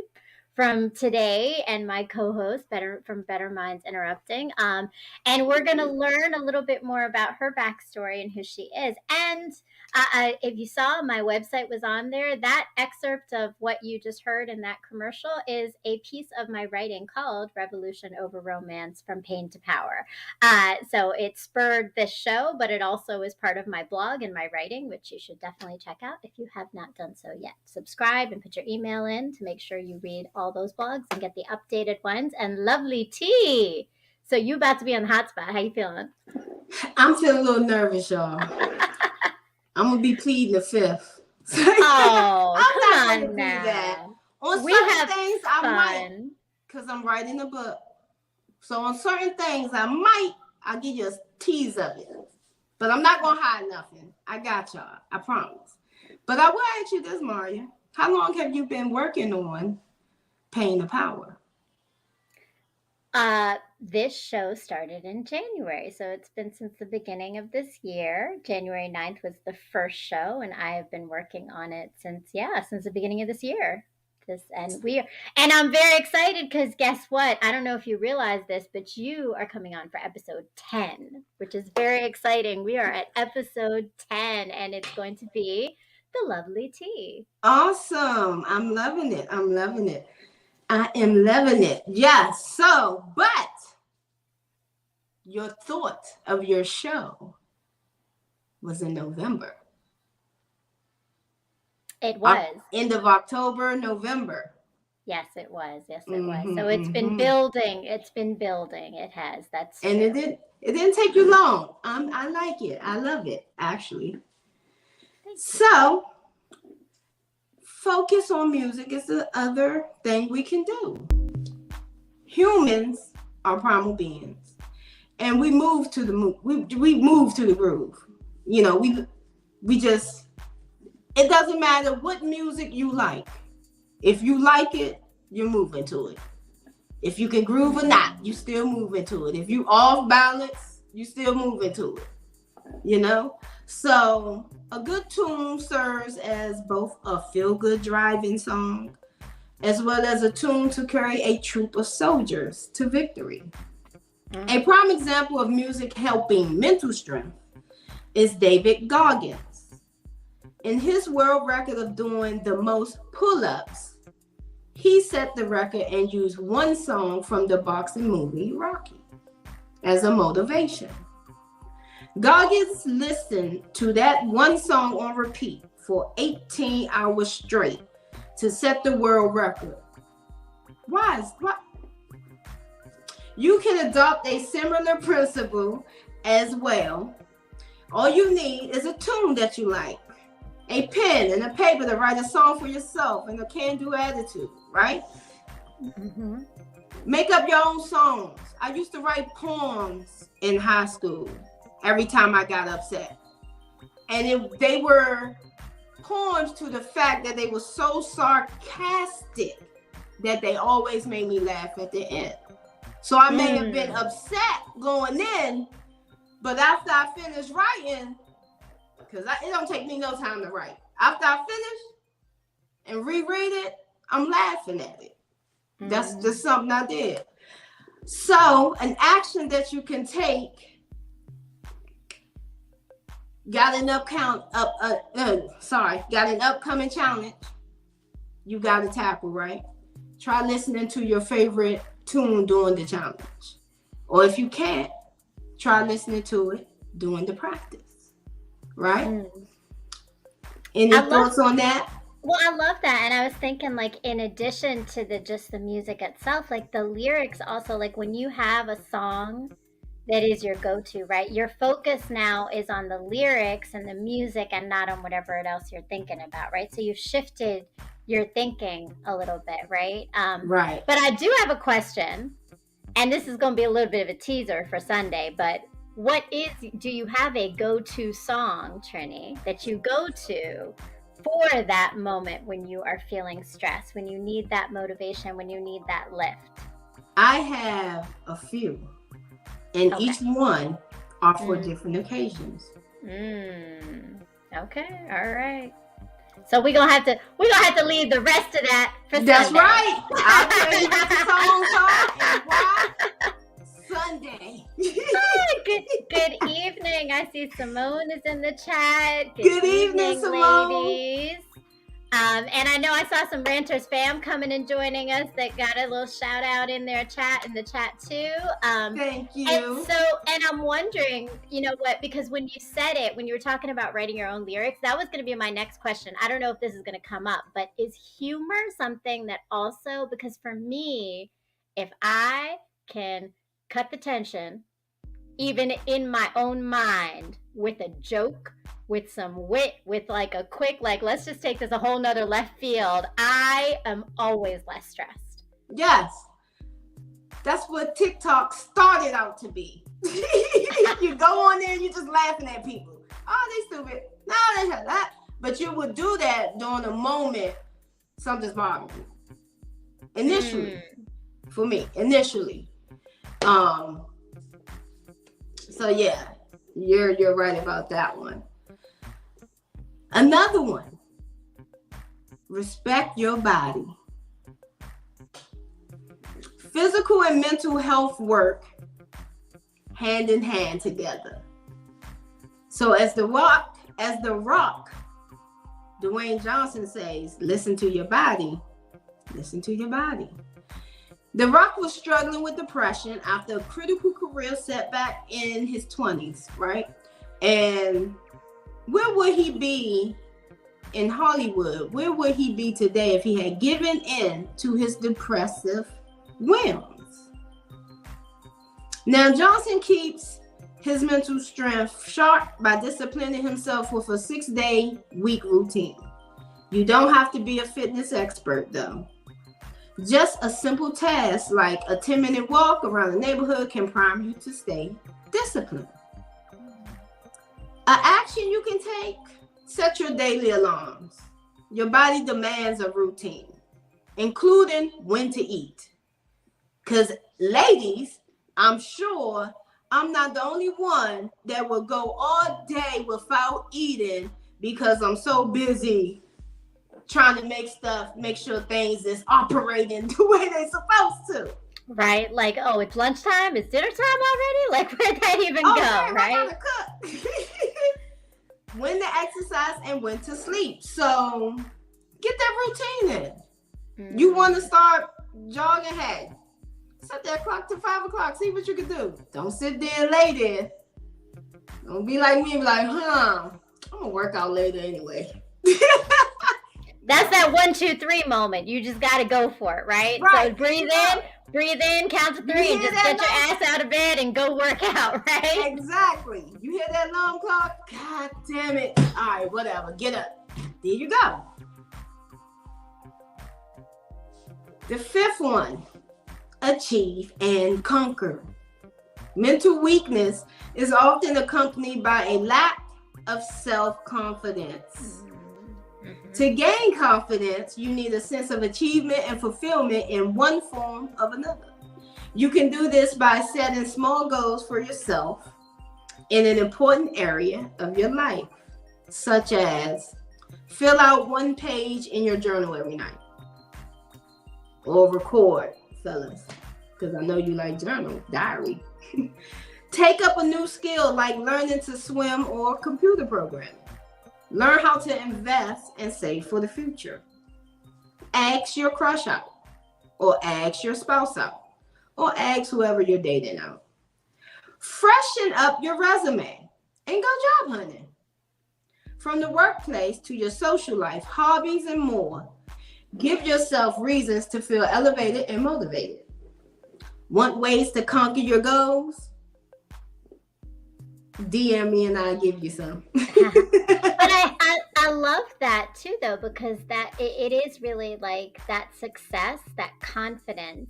Speaker 2: from today, and my co-host from Bettermindz Interrupting. And we're going to learn a little bit more about her backstory and who she is. And if you saw, my website was on there. That excerpt of what you just heard in that commercial is a piece of my writing called Revolution Over Romance, From Pain to Power. So it spurred this show, but it also is part of my blog and my writing, which you should definitely check out if you have not done so yet. Subscribe and put your email in to make sure you read all those blogs and get the updated ones. And lovely T, so you about to be on the hot spot. How you feeling?
Speaker 1: I'm feeling a little nervous, y'all. I'm gonna be pleading the fifth.
Speaker 2: Oh,
Speaker 1: I'm
Speaker 2: come
Speaker 1: not
Speaker 2: on now.
Speaker 1: Do that. On
Speaker 2: We
Speaker 1: certain
Speaker 2: have
Speaker 1: things,
Speaker 2: fun.
Speaker 1: I might, because I'm writing a book. So on certain things, I'll give you a tease of it. But I'm not gonna hide nothing. I got y'all. I promise. But I will ask you this, Maria. How long have you been working on Pain to Power?
Speaker 2: This show started in January, so it's been since the beginning of this year. January 9th was the first show, and I have been working on it since the beginning of this year. And I'm very excited because guess what? I don't know if you realize this, but you are coming on for episode 10, which is very exciting. We are at episode 10, and it's going to be the lovely T.
Speaker 1: Awesome. I'm loving it. I am loving it. Yes. So, but your thought of your show was in November.
Speaker 2: It was.
Speaker 1: End of October, November.
Speaker 2: Yes, it was. Yes, it was. So it's been building. It's been building. It has. That's true.
Speaker 1: And it didn't take you long. I like it. I love it, actually. So focus on music is the other thing we can do. Humans are primal beings, and we move to the we move to the groove. You know, we just, it doesn't matter what music you like. If you like it, you're moving to it. If you can groove or not, you still move into it. If you off balance, you still move into it. You know? So a good tune serves as both a feel-good driving song, as well as a tune to carry a troop of soldiers to victory. A prime example of music helping mental strength is David Goggins. In his world record of doing the most pull-ups, he set the record and used one song from the boxing movie Rocky as a motivation. Goggins listened to that one song on repeat for 18 hours straight to set the world record. Why? You can adopt a similar principle as well. All you need is a tune that you like, a pen and a paper to write a song for yourself, and a can-do attitude, right? Mm-hmm. Make up your own songs. I used to write poems in high school every time I got upset. And they were poems to the fact that they were so sarcastic that they always made me laugh at the end. So I may have been upset going in, but after I finished writing, because it don't take me no time to write. After I finish and reread it, I'm laughing at it. That's just something I did. So an action that you can take, got an upcoming challenge you got to tackle, right? Try listening to your favorite tune during the challenge. Or if you can't, try listening to it during the practice. Right? Any thoughts on that?
Speaker 2: Well, I love that. And I was thinking, like, in addition to just the music itself, like the lyrics also, like when you have a song that is your go-to, right? Your focus now is on the lyrics and the music and not on whatever else you're thinking about, right? So you've shifted your thinking a little bit, right?
Speaker 1: Right.
Speaker 2: But I do have a question, and this is going to be a little bit of a teaser for Sunday, but do you have a go-to song, Trini, that you go to for that moment when you are feeling stressed, when you need that motivation, when you need that lift?
Speaker 1: I have a few, and each one are for different occasions.
Speaker 2: Okay, all right. So we're gonna have to leave the rest of that for
Speaker 1: That's
Speaker 2: Sunday.
Speaker 1: Right. I'll tell you what the songs are and why. Sunday.
Speaker 2: Good evening. I see Simone is in the chat.
Speaker 1: Good evening, Simone.
Speaker 2: Ladies. And I know I saw some Ranters fam coming and joining us that got a little shout out in the chat too.
Speaker 1: Thank you.
Speaker 2: And I'm wondering, you know what, because when you said it, when you were talking about writing your own lyrics, that was going to be my next question. I don't know if this is going to come up, but is humor something that also, because for me, if I can cut the tension, even in my own mind, with a joke, with some wit, with like a quick, like, let's just take this a whole nother left field, I am always less stressed.
Speaker 1: Yes. That's what TikTok started out to be. You go on there and you're just laughing at people. Oh, they stupid. No, they have that. But you would do that during a moment something's bothering you. Initially. For me, initially. So yeah, you're right about that one. Another one, respect your body. Physical and mental health work hand in hand together. So as the rock, Dwayne Johnson says, listen to your body. Listen to your body. The Rock was struggling with depression after a critical career setback in his 20s, right? And where would he be in Hollywood? Where would he be today if he had given in to his depressive whims? Now, Johnson keeps his mental strength sharp by disciplining himself with a 6-day week routine. You don't have to be a fitness expert, though. Just a simple task like a 10-minute walk around the neighborhood can prime you to stay disciplined. An action you can take: set your daily alarms. Your body demands a routine, including when to eat. Because ladies, I'm sure I'm not the only one that will go all day without eating because I'm so busy trying to make sure things is operating the way they're supposed to.
Speaker 2: Right? Like, oh, it's lunchtime? It's dinner time already? Like, where'd that even go,
Speaker 1: man,
Speaker 2: right?
Speaker 1: I gotta cook. When to exercise and when to sleep. So get that routine in. Mm-hmm. You want to start jogging? Hey, set that clock to 5 o'clock. See what you can do. Don't sit there and lay there. Don't be like me and be like, I'm gonna work out later anyway.
Speaker 2: That's that 1, 2, 3 moment. You just got to go for it, right? So breathe in, count to 3, and just get your ass out of bed and go work out, right?
Speaker 1: Exactly. You hear that alarm clock? God damn it. All right, whatever. Get up. There you go. The 5th one, achieve and conquer. Mental weakness is often accompanied by a lack of self-confidence. To gain confidence, you need a sense of achievement and fulfillment in one form or another. You can do this by setting small goals for yourself in an important area of your life, such as fill out 1 page in your journal every night. Or record, fellas, because I know you like journal, diary. Take up a new skill like learning to swim or computer programming. Learn how to invest and save for the future. Ask your crush out, or ask your spouse out, or ask whoever you're dating out. Freshen up your resume and go job hunting. From the workplace to your social life, hobbies, and more, give yourself reasons to feel elevated and motivated. Want ways to conquer your goals? DM me and I'll give you some.
Speaker 2: But I love that too, though, because that it is really like that success, that confidence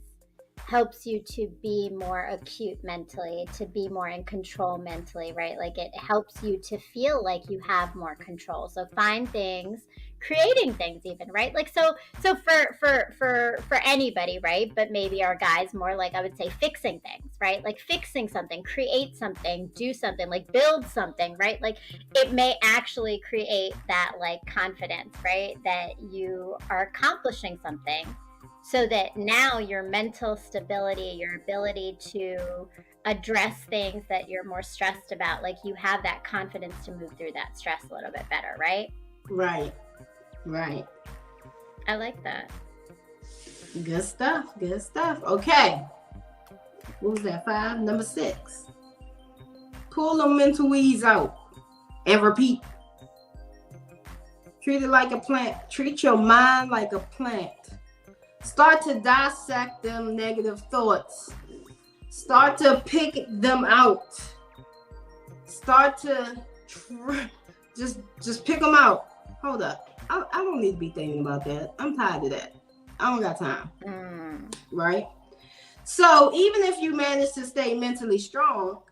Speaker 2: helps you to be more acute mentally, to be more in control mentally, right? Like it helps you to feel like you have more control. So find things, creating things even, right? Like so for anybody, right? But maybe our guys more like, I would say, fixing things, right? Like fixing something, create something, do something, like build something, right? Like it may actually create that like confidence, right? That you are accomplishing something. So that now your mental stability, your ability to address things that you're more stressed about, like you have that confidence to move through that stress a little bit better, right?
Speaker 1: Right.
Speaker 2: I like that.
Speaker 1: Good stuff. Okay. What was that, 5? Number 6. Pull the mental weeds out and repeat. Treat it like a plant. Treat your mind like a plant. Start to dissect them negative thoughts. Start to pick them out. Start to just pick them out. Hold up. I don't need to be thinking about that. I'm tired of that. I don't got time. Right? So even if you manage to stay mentally strong,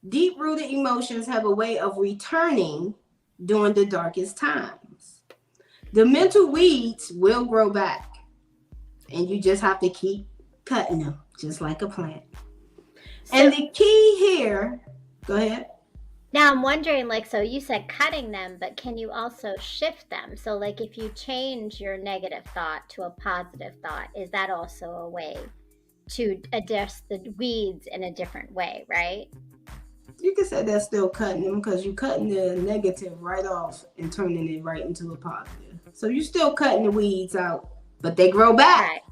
Speaker 1: deep-rooted emotions have a way of returning during the darkest times. The mental weeds will grow back. And you just have to keep cutting them, just like a plant. And the key here, go ahead.
Speaker 2: Now I'm wondering, like, so you said cutting them, but can you also shift them? So like if you change your negative thought to a positive thought, is that also a way to address the weeds in a different way, right?
Speaker 1: You can say that's still cutting them because you're cutting the negative right off and turning it right into a positive. So you're still cutting the weeds out, but they grow back.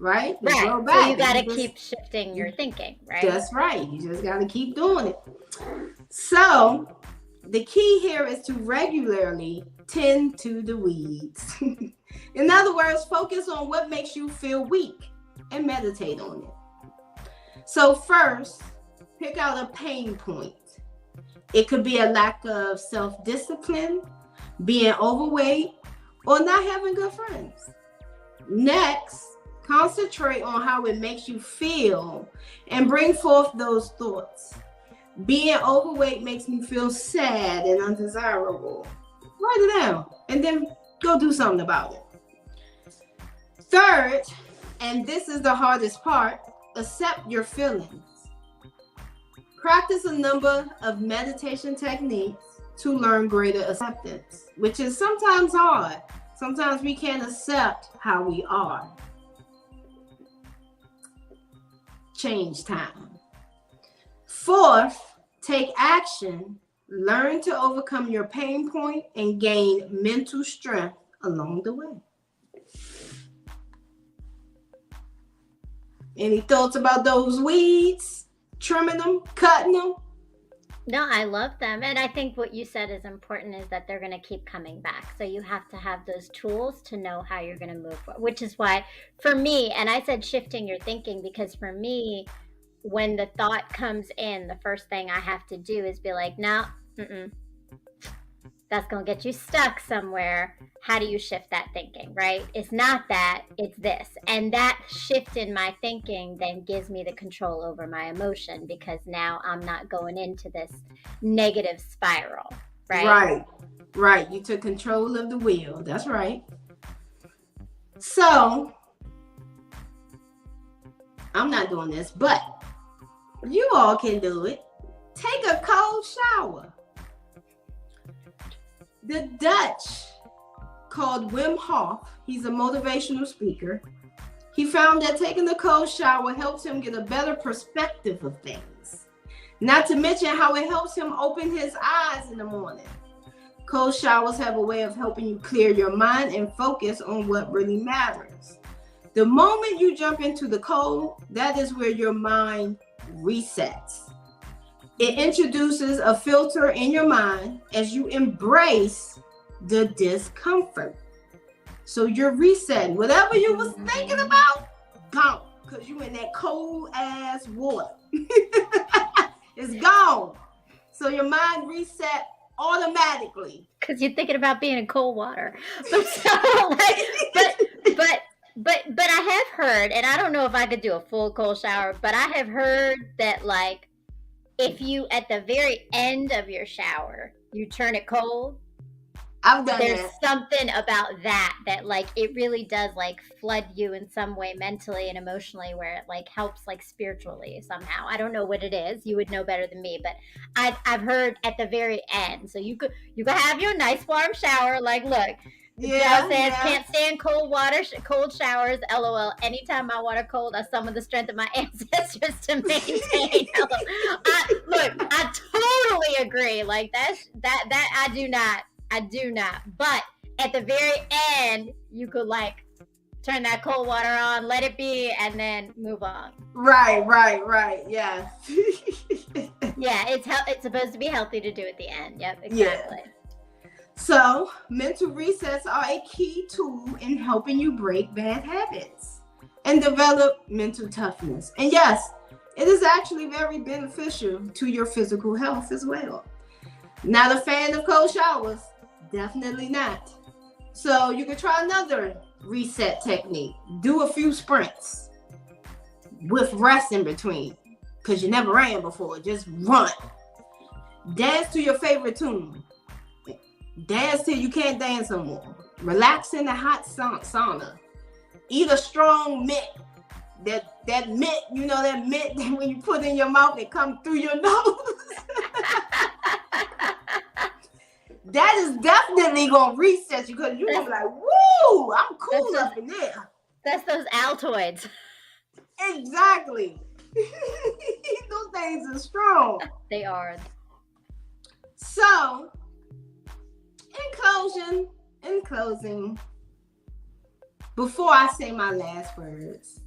Speaker 1: right? They
Speaker 2: Right.
Speaker 1: grow
Speaker 2: So
Speaker 1: back.
Speaker 2: you got to
Speaker 1: just-
Speaker 2: keep shifting your thinking, right?
Speaker 1: That's right. You just got to keep doing it. So the key here is to regularly tend to the weeds. In other words, focus on what makes you feel weak and meditate on it. So first, pick out a pain point. It could be a lack of self-discipline, being overweight, or not having good friends. Next, concentrate on how it makes you feel and bring forth those thoughts. Being overweight makes me feel sad and undesirable. Write it down and then go do something about it. Third, and this is the hardest part, accept your feelings. Practice a number of meditation techniques to learn greater acceptance, which is sometimes hard. Sometimes we can't accept how we are. Change time. Fourth, take action. Learn to overcome your pain point and gain mental strength along the way. Any thoughts about those weeds? Trimming them, cutting them?
Speaker 2: No, I love them. And I think what you said is important is that they're going to keep coming back. So you have to have those tools to know how you're going to move forward, which is why for me, and I said shifting your thinking, because for me, when the thought comes in, the first thing I have to do is be like, no, that's going to get you stuck somewhere. How do you shift that thinking, right? It's not that, it's this. And that shift in my thinking then gives me the control over my emotion, because now I'm not going into this negative spiral, right?
Speaker 1: Right. You took control of the wheel. That's right. So, I'm not doing this, but you all can do it. Take a cold shower. The Dutch called Wim Hof, he's a motivational speaker. He found that taking a cold shower helps him get a better perspective of things. Not to mention how it helps him open his eyes in the morning. Cold showers have a way of helping you clear your mind and focus on what really matters. The moment you jump into the cold, that is where your mind resets. It introduces a filter in your mind as you embrace the discomfort. So you're resetting. Whatever you was thinking about, gone. Because you in that cold ass water. It's gone. So your mind reset automatically.
Speaker 2: Because you're thinking about being in cold water. But I have heard, and I don't know if I could do a full cold shower, but I have heard that, like, if you, at the very end of your shower, you turn it cold,
Speaker 1: I've done
Speaker 2: there's
Speaker 1: that.
Speaker 2: something about that like it really does like flood you in some way mentally and emotionally, where it like helps like spiritually somehow. I don't know what it is. You would know better than me, but I've heard at the very end. So you could have your nice warm shower. Like, look, Joe says can't stand cold water, cold showers. LOL. Anytime I water cold, I summon the strength of my ancestors to maintain. I totally agree. Like that I do not. But at the very end, you could like turn that cold water on, let it be, and then move on.
Speaker 1: Right. Yeah.
Speaker 2: Yeah, it's supposed to be healthy to do at the end. Yep, exactly.
Speaker 1: Yeah. So, mental resets are a key tool in helping you break bad habits and develop mental toughness. And yes, it is actually very beneficial to your physical health as well. Not a fan of cold showers? Definitely not. So you can try another reset technique. Do a few sprints with rest in between, because you never ran before. Just run. Dance to your favorite tune. Dance till you can't dance no more. Relax in the hot sauna. Eat a strong mint. That mint, you know, that mint that when you put in your mouth, it comes through your nose. That is definitely gonna reset you, because you're gonna be like, woo, I'm cool up in there.
Speaker 2: That's those Altoids.
Speaker 1: Exactly. Those things are strong.
Speaker 2: They are.
Speaker 1: So, in closing, before I say my last words,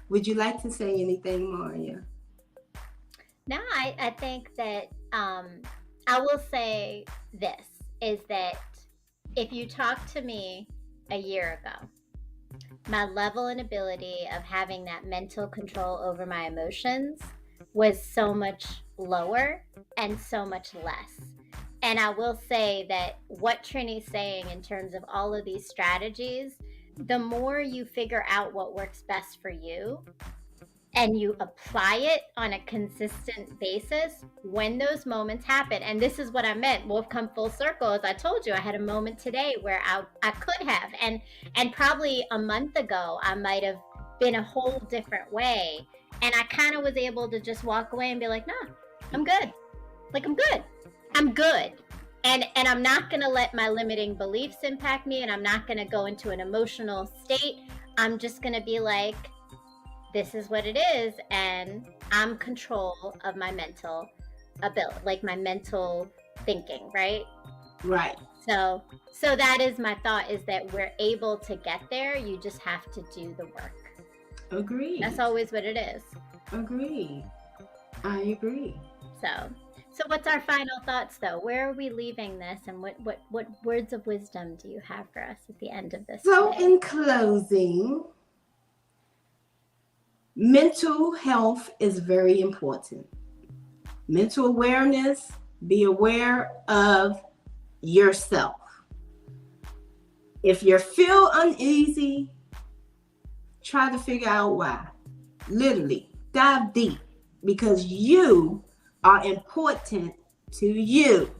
Speaker 1: Would you like to say anything, Maria?
Speaker 2: No, I think that I will say this, is that if you talked to me a year ago, my level and ability of having that mental control over my emotions was so much lower and so much less. And I will say that what Trini's saying in terms of all of these strategies, the more you figure out what works best for you and you apply it on a consistent basis, when those moments happen, and this is what I meant, we'll come full circle. As I told you, I had a moment today where I could have, and probably a month ago, I might have been a whole different way. And I kind of was able to just walk away and be like, nah, I'm good. Like, I'm good. And I'm not going to let my limiting beliefs impact me, and I'm not going to go into an emotional state. I'm just going to be like, this is what it is, and I'm control of my mental ability, like my mental thinking, right?
Speaker 1: Right.
Speaker 2: So that is my thought, is that we're able to get there. You just have to do the work.
Speaker 1: Agreed.
Speaker 2: That's always what it is.
Speaker 1: Agreed. I agree.
Speaker 2: So what's our final thoughts, though? Where are we leaving this, and what words of wisdom do you have for us at the end of this?
Speaker 1: So
Speaker 2: today?
Speaker 1: in closing, mental health is very important. Mental awareness, be aware of yourself. If you feel uneasy, try to figure out why. Literally, dive deep, because you are important to you.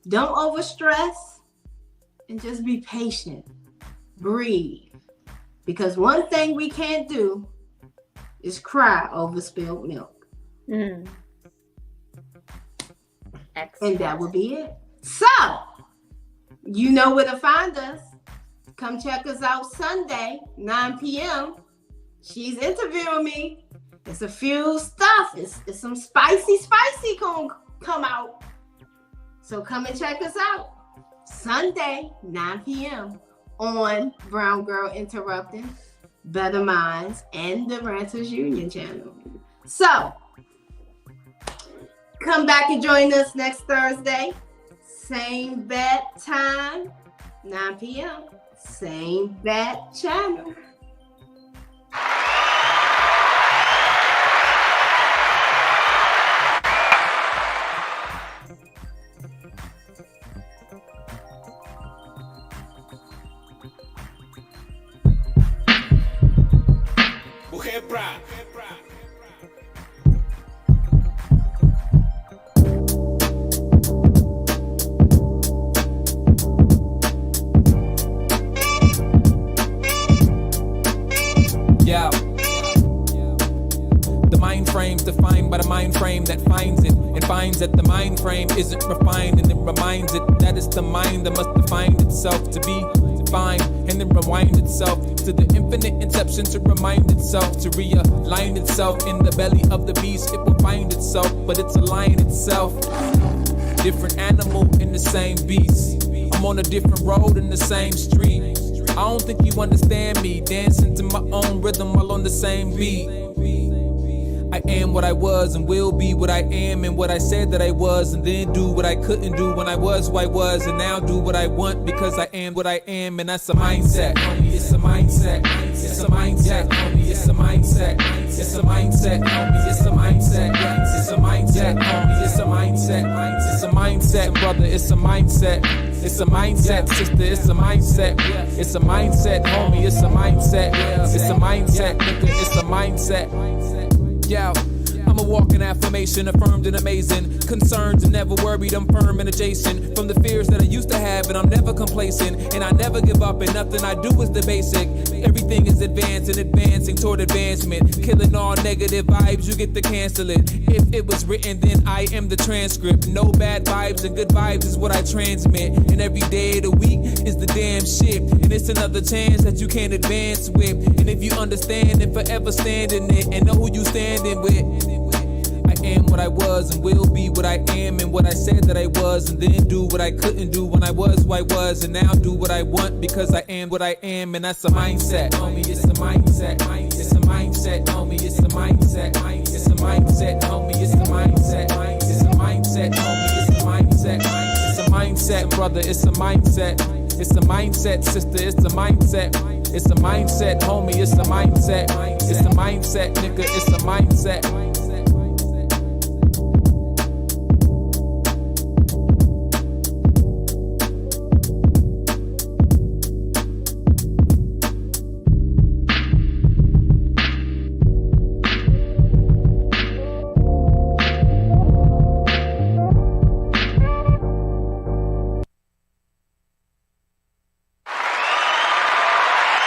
Speaker 1: Don't overstress, and just be patient. Breathe. Because one thing we can't do is cry over spilled milk.
Speaker 2: Excellent.
Speaker 1: And that will be it. So, you know where to find us. Come check us out Sunday, 9 p.m. She's interviewing me. It's a few stuff. It's some spicy gonna come out. So come and check us out. Sunday, 9 p.m. on Brown Girl Interrupting, Bettermindz, and the Ranters Union channel. So, come back and join us next Thursday. Same bat time, 9 p.m. Same bat channel.
Speaker 5: Yeah. The mind frame's defined by the mind frame that finds it, and finds that the mind frame isn't refined, and it reminds it that it's the mind that must define itself to be defined, and then rewind itself to the infinite inception to remind itself to realign itself in the belly of the beast. It will find itself, but it's a lion itself. Different animal in the same beast. I'm on a different road in the same street. I don't think you understand me, dancing to my own rhythm while on the same beat. I am what I was and will be what I am and what I said that I was, and then do what I couldn't do when I was who I was, and now do what I want because I am what I am, and that's a mindset. It's a mindset. It's a mindset. It's a mindset. It's a mindset. It's a mindset. It's a mindset. It's a mindset. It's a mindset, brother. It's a mindset. It's a mindset, sister. It's a mindset. It's a mindset, homie. It's a mindset. It's a mindset, nigga. It's a mindset. Yeah, I'm a walking affirmation, affirmed and amazing. Concerned and never worried, I'm firm and adjacent from the fears that I used to have, and I'm never complacent, and I never give up, and nothing I do is the basic. Everything is advancing, advancing toward advancement, killing all negative vibes, you get to cancel it. If it was written, then I am the transcript. No bad vibes and good vibes is what I transmit, and every day of the week is the damn shit, and it's another chance that you can't advance with. And if you understand and forever stand in it, and know who you standing with, I am what I was and will be what I am and what I said that I was, and then do what I couldn't do when I was who I was, and now do what I want because I am what I am, and that's a mindset, homie. It's a mindset. It's a mindset, homie. It's a mindset. It's a mindset, homie. It's a mindset. It's a mindset, homie. It's a mindset. It's a mindset, brother. It's a mindset. It's a mindset, sister. It's a mindset. It's a mindset, homie. It's a mindset. It's a mindset, nigga. It's a mindset.